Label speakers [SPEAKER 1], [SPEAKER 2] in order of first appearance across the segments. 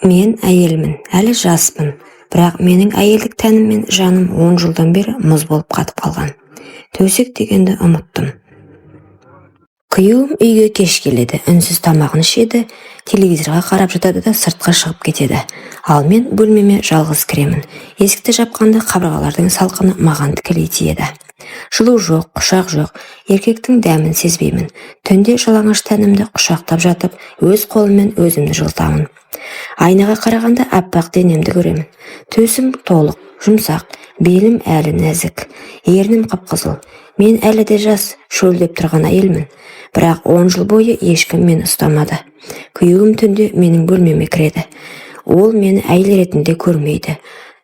[SPEAKER 1] Мен әйелмін, әлі жаспын, бірақ менің әйелдік тәнім мен жаным 10 жылдан бері мұз болып қатып қалған. Төсек дегенді ұмыттым. Күйеуім үйге кеш келеді, үнсіз тамағын ішеді, телевизорға қарап жатады да сыртқа шығып кетеді. Ал мен бөлмеме жалғыз кіремін. Есікті жапқанда қабырғалардың салқыны маған тікелей тиеді. Жылу жоқ, құшақ жоқ, еркектің дәмін сезбеймін. Түнде жалаңаш тәнімді құшақтап жатып, өз қолыммен өзімді жылытамын. Айнаға қарағанда аппақ денемді көремін. Төсім толық, жұмсақ, белім әлі нәзік, ернім қып-қызыл. Мен әлі де жас, шөлдеп тұрған әйелмін. Бірақ 10 жыл бойы ешкім мені ұстамады. Күйеуім түнде менің бөлмеме кіреді. Ол мені әйел ретінде көрмейді.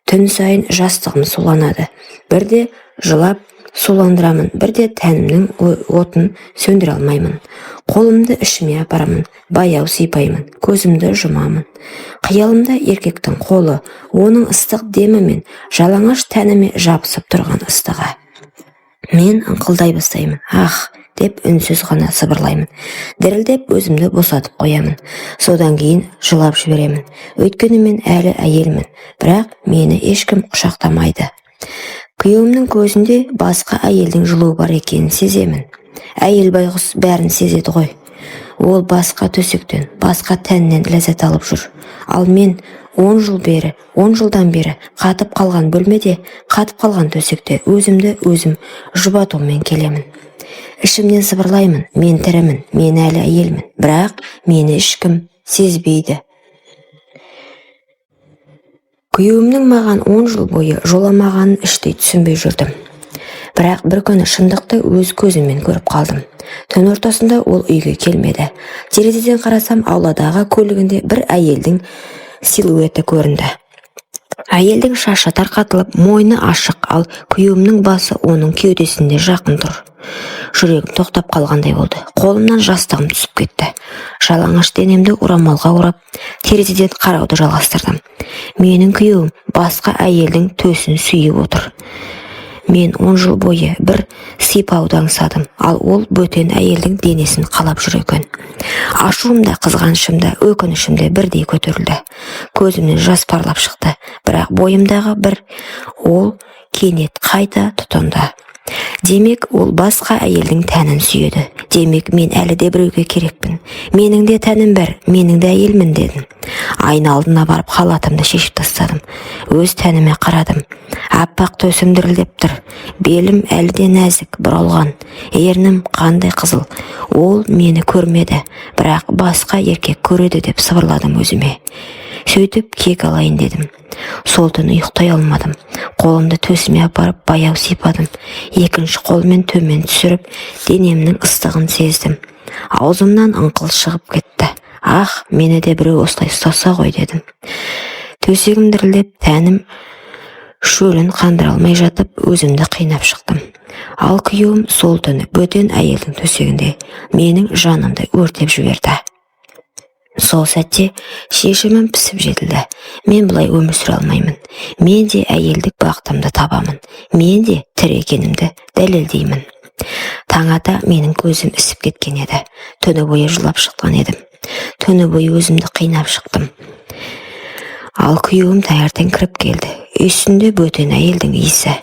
[SPEAKER 1] Түн сайын жастығым суланады. Бірде жылап суландырамын, бірде тәнімнің отын сөндіре алмаймын. Қолымды ішіме апарамын, баяу сипаймын, көзімді жұмамын. Қиялымда еркектің қолы, оның ыстық демімен жалаңаш тәніме жабысып тұрған ыстығы. Мен ыңқылдай бастаймын. Ах, деп үнсіз ғана сыбырлаймын. Дірілдеп өзімді босатып қоямын. Содан кейін жылап жіберемін. Өйткені мен әлі әйелмін, бірақ мені ешкім құшақтамайды. Күйеуімнің көзінде басқа әйелдің жылуы бар екенін сеземін. Әйел байғұс бәрін сезеді ғой. Ол басқа төсектен, басқа тәннен ләззат алып жүр. Ал мен 10 жылдан бері қатып қалған бөлмеде, қатып қалған төсекте өзімді өзім жұбатумен келемін. Ішімнен сыбырлаймын, мен тірімін, мен әлі әйелмін, бірақ мені ешкім сезбейді. Күйеуімнің маған 10 жыл бойы жоламағанын іштей түсінбей жүрдім. Бірақ бір күні шындықты өз көзіммен көріп қалдым. Түн ортасында ол үйге келмеді. Терезеден қарасам, ауладағы көлігінде бір әйелдің силуэті көрінді. Әйелдің шашы тарқатылып, мойны ашық, ал күйеуімнің басы оның кеудесінде жақын тұр. Жүрегім тоқтап қалғандай болды. Қолымнан жастығым түсіп кетті. Жалаңаш денемді орамалға орап, терезеден қарауды жалғастырдым. Менің күйеуім басқа әйелдің төсін сүйіп отыр. Мен 10 жыл бойы бір сипауды аңсадым, ал ол бөтен әйелдің денесін қалап жүр екен. Ашуым да, қызғанышым да, өкінішім де бірдей көтерілді. Көзімнен жас парлап шықты, бірақ бойымдағы бір ол кенет қайта тұтанды. Демек, ол басқа әйелдің тәнін сүйеді. Демек, мен әлі де біреуге керекпін. Менің де тәнім бар, менің де әйелмін дедім. Айна алдына барып халатымды шешіп тастадым. Өз тәніме қарадым. Аппақ төсім дірілдеп тұр. Белім әлі де нәзік, бұралған. Ернім қандай қызыл. Ол мені көрмеді, бірақ басқа еркек көреді деп сыбырладым өзіме. Сөйтіп кек алайын дедім. Сол түні ұйықтай алмадым. Қолымды төсіме апарып баяу сипадым. Екінші қолмен төмен түсіріп, денемнің ыстығын сездім. Аузымнан ыңқыл шығып кетті. Ах, мені де біреу осылай ұстаса ғой дедім. Төсегім дірілдеп, тәнім шөлін қандыра алмай жатып, өзімді қинап шықтым. Ал күйеуім сол түні бөтен әйелдің төсегінде менің жанымды өртеп жіберді. Сол сәтте шешімім пісіп жетілді. Мен бұлай өмір сүре алмаймын. Мен де әйелдік бақытымды табамын. Мен де тірі екенімді дәлелдеймін. Таң ата менің көзім ісіп кеткен еді. Түні бойы жылап шыққан едім. Түні бойы өзімді қинап шықтым. Ал күйеуім таңертең кіріп келді. Үстінде бөтен әйелдің иісі.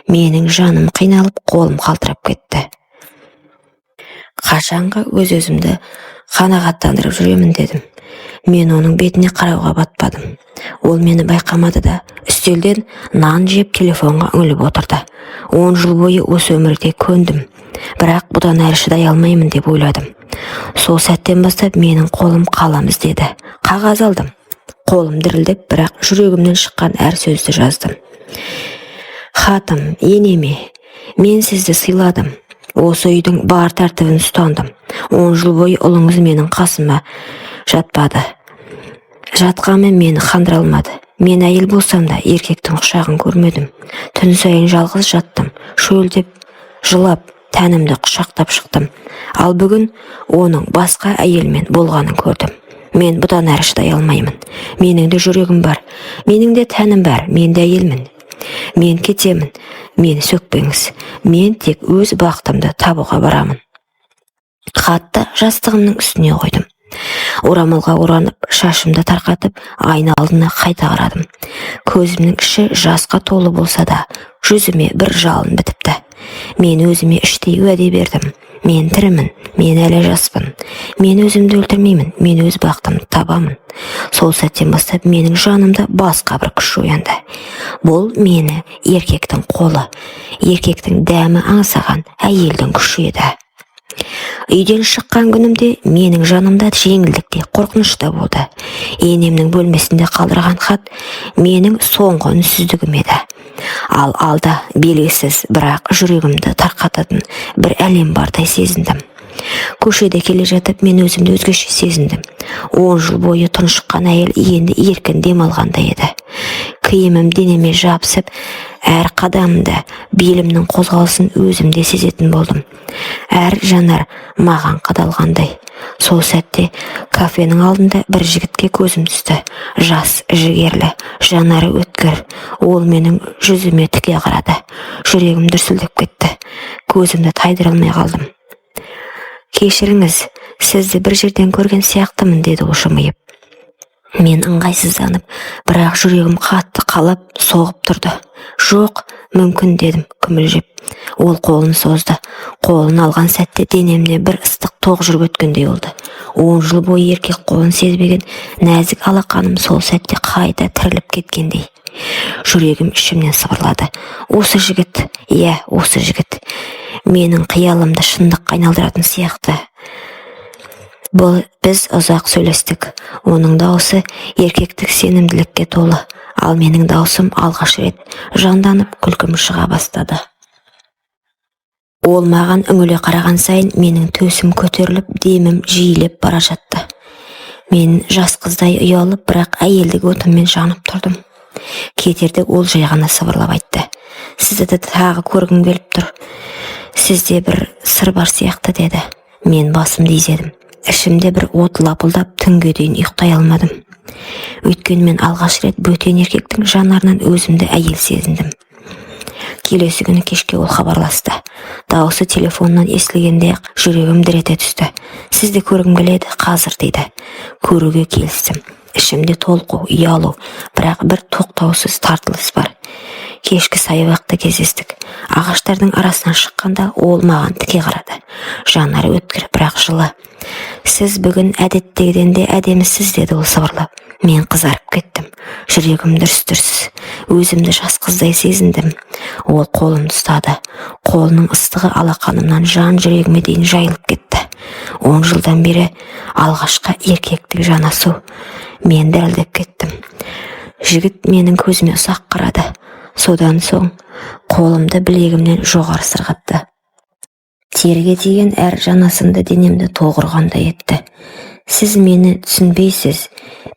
[SPEAKER 1] Менің жаным қиналып, қолым қалтырап кетті. Қашанға өз-өзімді қанағаттандырып жүремін дедім. Мен оның бетіне қарауға батпадым. Ол мені байқамады да, үстелден нан жеп телефонға үңіліп отырды. 10 жыл бойы осы өмірде көндім, бірақ бұдан әрі шыдай алмаймын деп ойладым. Сол сәттен бастап менің қолым қалам іздеді. Қағаз алдым. Қолым дірілдеп, бірақ жүрегімнен шыққан әр сөзді жаздым. Хатым, енеме, мен сізді сыйладым. Осы үйдің бар тәртібін ұстандым. 10 жыл бойы ұлыңыз менің қасыма жатпады. Жатқанмен мені қандыра алмады. Мен әйел болсам да еркектің құшағын көрмедім. Түн сайын жалғыз жаттым. Шөлдеп, жылап, тәнімді құшақтап шықтым. Ал бүгін оның басқа әйелмен болғанын көрдім. Мен бұдан әрі шыдай алмаймын. Менің де жүрегім бар. Менің де тәнім бар. Мен де әйелмін. Мен кетемін. Мені сөкпеңіз. Мен тек өз бақытымды табуға барамын. Хатты жастығымның үстіне қойдым. Орамалға оранып, шашымды тарқатып, айна алдына қайта қарадым. Көзімнің іші жасқа толы болса да, жүзіме бір жалын бітіпті. Мен өзіме іштей уәде бердім. Мен тірімін, мен әлі жаспын. Мен өзімді өлтірмеймін, мен өз бақытымды табамын. Сол сәттен бастап менің жанымда басқа бір күш оянды. Бұл мені еркектің қолы, еркектің дәмі аңсаған әйелдің күші еді. Үйден шыққан күнімде менің жанымда жеңілдік те қорқыныш та болды. Енемнің бөлмесінде қалдырған хат менің соңғы үнсіздігім еді. Ал алда белгісіз, бірақ жүрегімді тарқататын бір әлем бардай сезіндім. Көшеде келе жатып мен өзімді өзгеше сезіндім. 10 жыл бойы тұншыққан әйел енді еркін демалғандай еді. Киімім денеме жабысып, әр қадамымда белімнің қозғалысын өзімде сезетін болдым. Әр жанар маған қадалғандай. Сол сәтте кафенің алдында бір жігітке көзім түсті. Жас, жігерлі, жанары өткір. Ол менің жүзіме тіке қарады. Жүрегім дүрсілдеп кетті. Көзімді тайдыра алмай қалдым. «Кешіріңіз, сізді бір жерден көрген сияқтымын», деді ол жымиып. Мен ыңғайсызданып, бірақ жүрегім қатты қалап, соғып тұрды. «Жоқ, мүмкін», дедім күмілжіп. Ол қолын созды. Қолын алған сәтте денемне бір ыстық тоқ жүріп өткендей болды. 10 жыл бойы еркек қолын сезбеген нәзік алақаным сол сәтте қайта тіріліп кеткендей. Жүрегім ішімнен сыбырлады. Осы жігіт, иә, осы жігіт. Менің қиялымды шындыққа айналдыратын сияқты. Біз ұзақ сөйлестік. Оның дауысы еркектік сенімділікке толы, ал менің даусым алғаш рет жанданып күлкім шыға бастады. Ол маған үңіле қараған сайын менің төсім көтеріліп, демім жиілеп бара жатты. Мен жас қыздай ұялып, бірақ әйелдік отыммен жанып тұрдым. Кетерде ол жай ғана сыбырлап айтты. «Сізді тағы көргім келіп тұр. Сізде бір сыр бар сияқты», деді. Мен басымды изедім. Ішімде бір от лапылдап, түнге дейін ұйықтай алмадым. Өйткені мен алғаш рет бөтен еркектің жанарынан өзімді әйел сезіндім. Келесі күні кешке ол хабарласты. Дауысы телефоннан естілгенде-ақ жүрегім дір ете түсті. «Сізді көргім келеді қазір», дейді. Көруге келістім. Ішімде толқу, ұялу, бірақ бір тоқтаусыз тартылыс бар. Кешкі саябақта кездестік. Ағаштардың арасынан шыққанда ол маған тіке қарады. Жанары өткір, бірақ жылы. «Сіз бүгін әдеттегіден де әдемісіз», деді ол сыбырлап. Мен қызарып кеттім. Жүрегім дүрс-дүрс. Өзімді жас қыздай сезіндім. Ол қолымды ұстады. Қолының ыстығы алақанымнан жан жүрегіме дейін жайылып кетті. 10 жылдан бері алғашқы еркектік жанасу. Мен дірілдеп кеттім. Жігіт менің көзіме ұсақ қарады. Содан соң қолымды білегімнен жоғары сырғатты. Терге тиген әр жанасымды денемді тоғырғандай етті. «Сіз мені түсінбейсіз».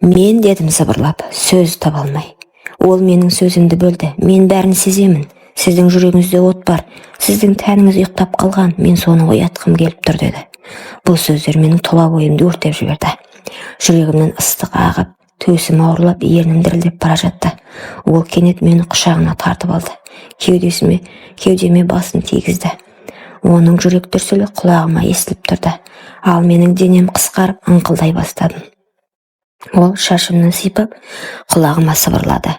[SPEAKER 1] «Мен», дедім сыбырлап, сөз таба алмай. Ол менің сөзімді бөлді. «Мен бәрін сеземін. Сіздің жүрегіңізде от бар. Сіздің тәніңіз ұйықтап қалған. Мен соны оятқым келіп тұр», деді. Бұл сөздер менің тұла бойымды өртеп жіберді. Жүрегімнен ыстық ағып, төсім ауырлап, ернім дірілдеп бара жатты. Ол кенет мені құшағына тартып алды. Кеудеме басын тигізді. Оның жүрек дүрсілі құлағыма естіліп тұрды. Ал менің денем қысқарып, ыңқылдай бастадым. Ол шашымнан сипап, құлағыма сыбырлады.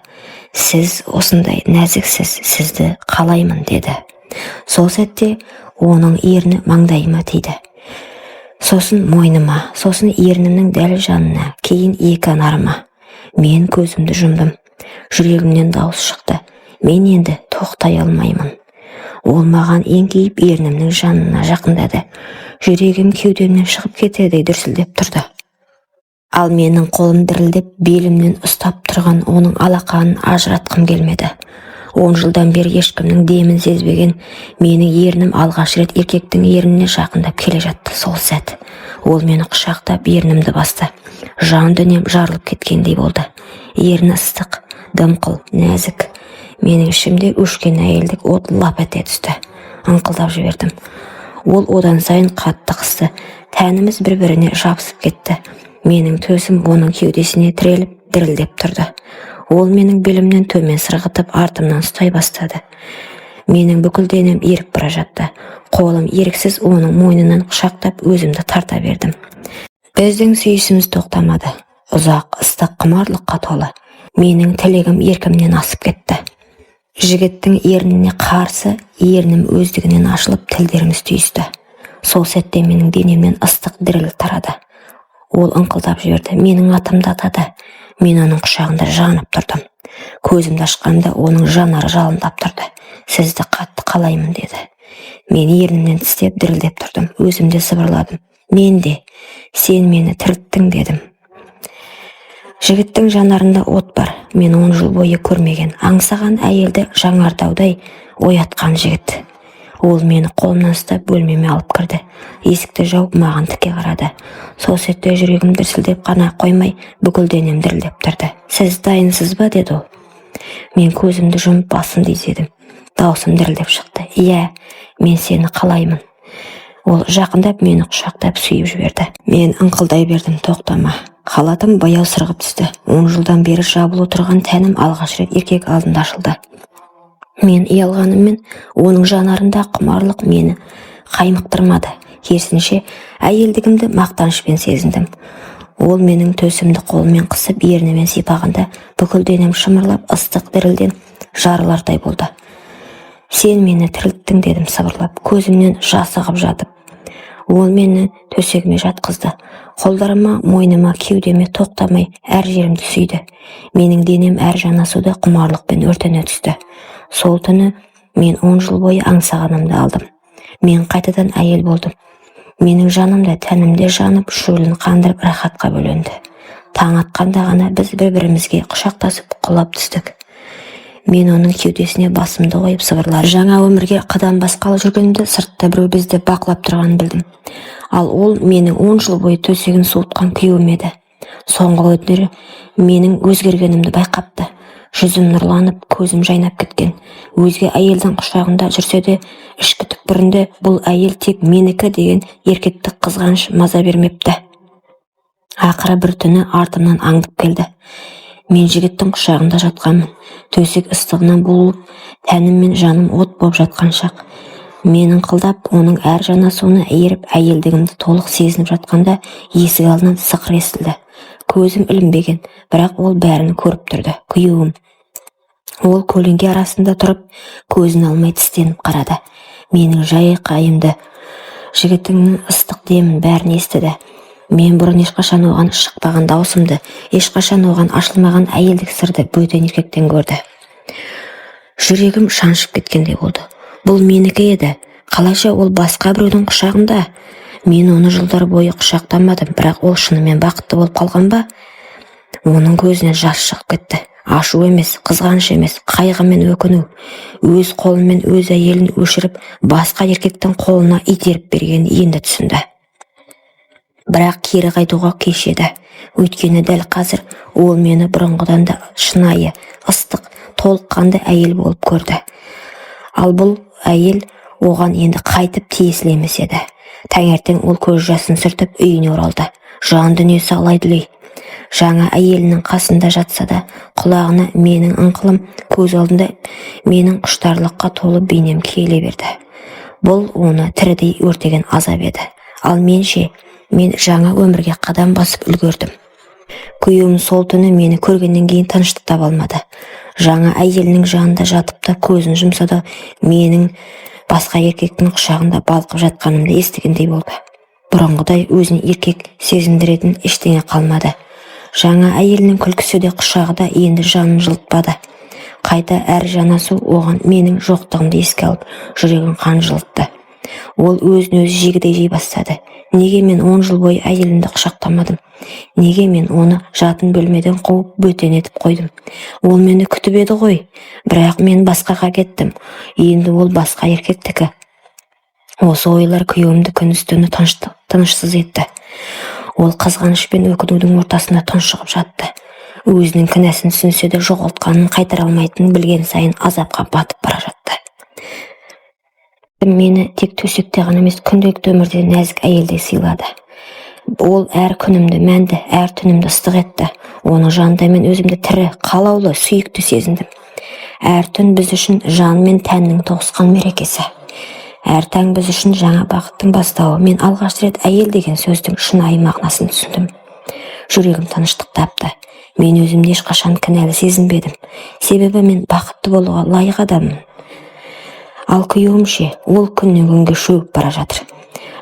[SPEAKER 1] «Сіз осындай нәзіксіз, сізді қалаймын», деді. Сол сәтте оның ерні маңдайыма тиді. Сосын мойныма, сосын ернімнің дәл жанына, кейін екі анарыма. Мен көзімді жұмдым. Жүрегімнен дауыс шықты. Мен енді тоқтай алмаймын. Ол маған еңкейіп ернімнің жанына жақындады. Жүрегім кеудемнен шығып кетеді дүрсілдеп тұрды. Ал менің қолым дірілдеп, белімнен ұстап тұрған оның алақанын ажыратқым келмеді. 10 жылдан бері ешкімнің демін сезбеген менің ернім алғаш рет еркектің ерніне жақындап келе жатты. Сол сәт ол мені құшақтап ернімді басты. Жан дүнием жарылып кеткендей болды. Ерні ыстық, дымқыл, нәзік. Менің ішімде өшкен әйелдік от лап ете түсті. Ыңқылдап жібердім. Ол одан сайын қатты қысты. Тәніміз бір-біріне жабысып кетті. Менің төсім оның кеудесіне тіреліп, дірілдеп тұрды. Ол менің белімнен төмен сырғытып, артымнан ұстай бастады. Менің бүкіл денем еріп бара жатты. Қолым еріксіз оның мойнынан құшақтап өзімді тарта бердім. Біздің сүйісіміз тоқтамады. Ұзақ, ыстық құмарлыққа толы. Менің тілегім еркімнен асып кетті. Жігіттің ерніне қарсы, ернім өздігінен ашылып, тілдеріміз түйісті. Сол сәтте менің денемнен ыстық діріл тарады. Ол ыңқылдап жіберді. Менің атымды атады. Мен оның құшағында жанып тұрдым. Көзімді ашқанымда оның жанары жалындап тұрды. Сізді қатты қалаймын деді. Мен ернімнен тістеп дірілдеп тұрдым. Өзімде сыбырладым. Мен де, сен мені тірілттің дедім. Жігіттің жанарында от бар. Мен 10 жыл бойы көрмеген, аңсаған әйелді жаңартаудай оятқан жігіт. Ол мені қолымнан ұстап бөлмеме алып кірді. Есікті жауып маған тіке қарады. Сол сәтте жүрегім дүрсілдеп қана қоймай, бүкіл денем дірілдеп тұрды. Сіз дайынсыз ба деді ол. Мен көзімді жұмып басымды изедім. Даусым дірілдеп шықты. Иә, мен сені қалаймын. Ол жақындап мені құшақтап сүйіп жіберді. Мен ыңқылдай бердім, тоқтама. Халатым баяу сырғып түсті. 10 жылдан бері жабулы тұрған тәнім алғаш рет еркек алдында ашылды. Мен ұялғаныммен оның жанарында құмарлық мені қаймықтырмады. Керісінше әйелдігімді мақтанышпен сезіндім. Ол менің төсімді қолымен қысып, ернімен сипағанда бүкіл денем шымырлап, ыстық дірілден жарылардай болды. Сен мені тірілттің дедім сыбырлап, көзімнен жас ағып жатып. Ол мені төсегіме жатқызды. Қолдарыма, мойныма, кеудеме тоқтамай әр жерімді сүйді. Менің денем әр жанасуда құмарлықпен өртене түсті. Сол түні мен 10 жыл бойы аңсағанымды алдым. Мен қайтадан әйел болдым. Менің жанымда, тәнімде жанып, шөлін қандырып рахатқа бөленді. Таң атқанда ғана біз бір-бірімізге құшақтасып құлап түстік. Мен оның кеудесіне басымды қойып сыбырлар. Жаңа өмірге қадам басқалы жүргенімде сыртта біреу бізді бақылап тұрғанын білдім. Ал ол менің 10 жыл бойы төсегін суытқан күйеуім еді. Соңғы өтінері менің өзгергенімді байқапты. Жүзім нұрланып, көзім жайнап кеткен. Өзге әйелдің құшағында жүрсе де, ішкі түкпірінде бұл әйел тек менікі деген еркектік қызғаныш маза бермепті. Ақыры бір түні артымнан аңдып келді. Мен жігіттің құшағында жатқанмын. Төсек ыстығынан булып, тәнім мен жаным от боп жатқан шақ. Мен ыңқылдап, оның әр жанасуына еріп, әйелдігімді толық сезініп жатқанда, есік алдынан сықыр естілді. Көзім ілінбеген, бірақ ол бәрін көріп тұрды. Күйеуім. Ол көлеңке арасында тұрып, көзін алмай тістеніп қарады. Менің жай қайымды, жігітіңнің ыстық демін бәрін естіді. Мен бұрын ешқашан оған шықпаған даусымды, ешқашан оған ашылмаған әйелдік сырды бөтен еркектен көрді. Жүрегім шаншып кеткендей болды. Бұл менікі еді. Қалайша ол басқа біреудің құшағында? Мен оны жылдар бойы құшақтамадым, бірақ ол шынымен бақытты болып қалған ба? Оның көзінен жас шығып кетті. Ашу емес, қызғаныш емес, қайғы мен өкіну. Өз қолымен өз әйелін өшіріп, басқа еркектің қолына итеріп берген енді түсінді. Бірақ кері қайтуға кеш еді. Өйткені дәл қазір ол мені бұрынғыдан да шынайы, ыстық, толыққанды әйел болып көрді. Ал бұл әйел оған енді қайтып тиесілі емес еді. Таңертең ол көз жасын сүртіп үйіне оралды. Жан дүниесі алай-дүлей. Жаңа әйелінің қасында жатса да, құлағына менің ыңқылым, көз алдында менің құштарлыққа толы бейнем келе берді. Бұл оны тірідей өртеген азап еді. Ал менше, мен жаңа өмірге қадам басып үлгердім. Күйеуім сол түні мені көргеннен кейін тыныштық таба алмады. Жаңа әйелінің жанында жатып та көзін жұмса да, менің басқа еркектің құшағында балқып жатқанымды естігендей болды. Бұрынғыдай өзін еркек сезіндіретін ештеңе қалмады. Жаңа әйелінің күлкісі де құшағы да енді жанын жылытпады. Қайта әр жанасу оған менің жоқтығымды еске алып, жүрегін қан жылытты. Ол өзін өзі жегідей жей бастады. Неге мен 10 жыл бойы әйелімді құшақтамадым? Неге мен оны жатын бөлмеден қуып бөтен етіп қойдым? Ол мені күтіп еді ғой, бірақ мен басқаға кеттім. Енді ол басқа еркектікі. Осы ойлар күйеуімді күндіз-түні тынышсыз етті. Ол қызғаныш пен өкінудің ортасында тұншығып жатты. Өзінің кінәсін түсінсе де жоғалтқанын қайтара алмайтынын білген сайын азапқа батып бара жатты. Мені тек төсекте ғана емес, күнделікті өмірде нәзік әйелдей сыйлады. Ол әр күнімді мәнді, әр түнімді ыстық етті. Оның жанында мен өзімді тірі, қалаулы, сүйікті сезіндім. Әр түн біз үшін жан мен тәннің тоғысқан мерекесі. Әр таң біз үшін жаңа бақыттың бастауы. Мен алғаш рет әйел деген сөздің шынайы мағынасын түсіндім. Жүрегім тыныштық тапты. Мен өзімді ешқашан кінәлі сезінбедім. Себебі мен бақытты болуға лайық адаммын. Ал күйеуім ше, ол күннен күнге шөгіп бара жатыр.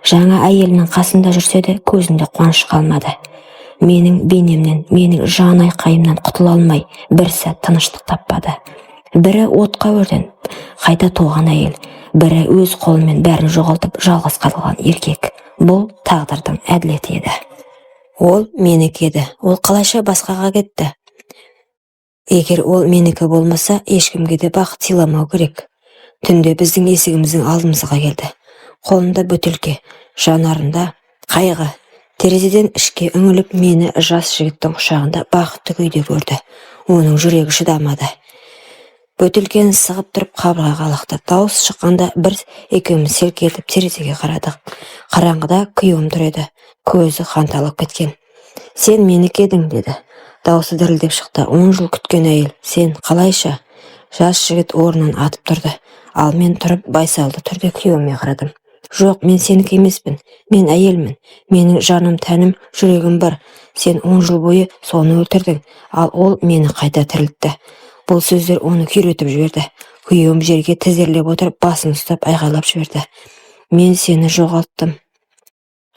[SPEAKER 1] Жаңа әйелінің қасында жүрсе де көзінде қуаныш қалмады. Менің бейнемнен, менің жан айқайымнан құтыла алмай, бір сәт тыныштық таппады. Бірі отқа өрден қайта туған әйел, бірі өз қолымен бәрін жоғалтып жалғыз қалған еркек. Бұл тағдырдың әділеті еді. Ол менікі еді. Ол қалайша басқаға кетті? Егер ол менікі болмаса, ешкімге де бақыт сыйламау керек. Түнде біздің есігіміздің алдымызға келді. Қолында бөтелке, жанарында қайғы. Терезеден ішке үңіліп, мені жас жігіттің құшағында бақытты күйде көрді. Оның жүрегі шыдамады. Бөтелкені сығып тұрып қабырғаға лақты. Дауыс шыққанда бір екеуміз селкетіп терезеге қарадық. Қараңғыда күйеуім тұр еді. Көзі қанталып кеткен. Сен менікі едің, деді. Дауысы дірілдеп шықты. 10 жыл күткен әйел. Сен қалайша? Жас жігіт орнынан атып тұрды. Ал мен тұрып байсалды түрде күйеуіме қарадым. Жоқ, мен сенікі емеспін. Мен әйелмін. Менің жаным, тәнім, жүрегім бар. Сен 10 жыл бойы соны өлтірдің. Ал ол мені қайта тірілтті. Бұл сөздер оны күйретіп жіберді. Күйеуім жерге тізерлеп отырып, басын ұстап айғайлап жіберді. Мен сені жоғалттым.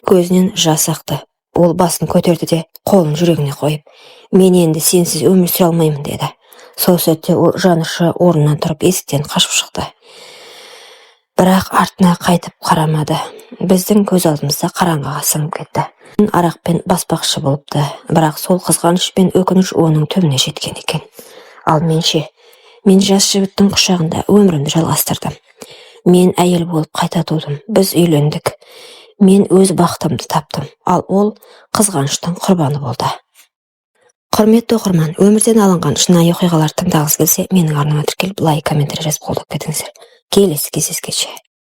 [SPEAKER 1] Көзінен жас ақты. Ол басын көтерді де қолын жүрегіне қойып, мен енді сенсіз өмір сүре алмаймын, деді. Сол сәтте ол жанұшыра орнынан тұрып есіктен қашып шықты. Бірақ артына қайтып қарамады. Біздің көз алдымызда қараңғыға сіңіп кетті. Арақпен баспақшы болыпты, бірақ сол қызғаныш пен өкініш оның түбіне жеткен екен. Ал менше, мен жас жігіттің құшағында өмірімді жалғастырдым. Мен әйел болып қайта тудым. Біз үйлендік. Мен өз бақытымды таптым, ал ол қызғаныштың құрбаны болды. Құрметті оқырман, өмірден алынған шынайы оқиғаларды тыңдағыңыз келсе, менің арнама тіркеліп лайк, комментарий жазып қолдап кетіңіздер. Келесі кездескенше.